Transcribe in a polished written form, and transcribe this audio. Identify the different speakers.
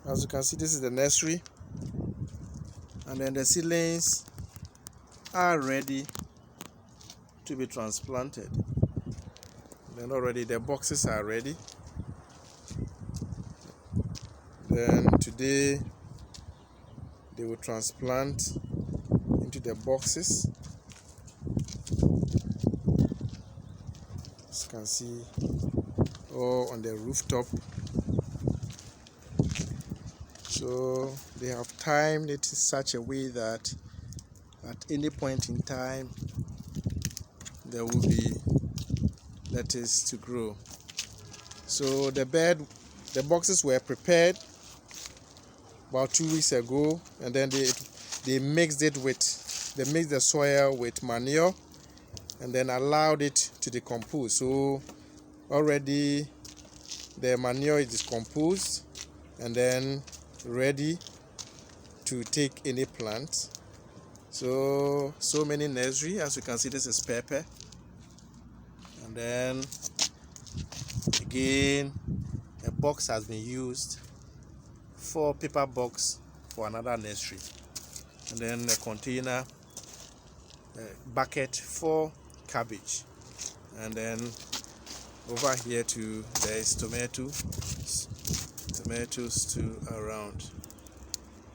Speaker 1: As you can see, this is the nursery, and then the seedlings are ready to be transplanted. Then already the boxes are ready. Then today they will transplant into the boxes. As you can see, all on the rooftop. So they have timed it in such a way that at any point in time there will be lettuce to grow. So the boxes were prepared about 2 weeks ago, and then they mixed the soil with manure and then allowed it to decompose. So already the manure is decomposed and then ready to take any plant. So many nursery. As you can see, this is pepper, and then again a box has been used for paper box for another nursery, and then a container, a bucket for cabbage, and then over here too there is tomatoes too around.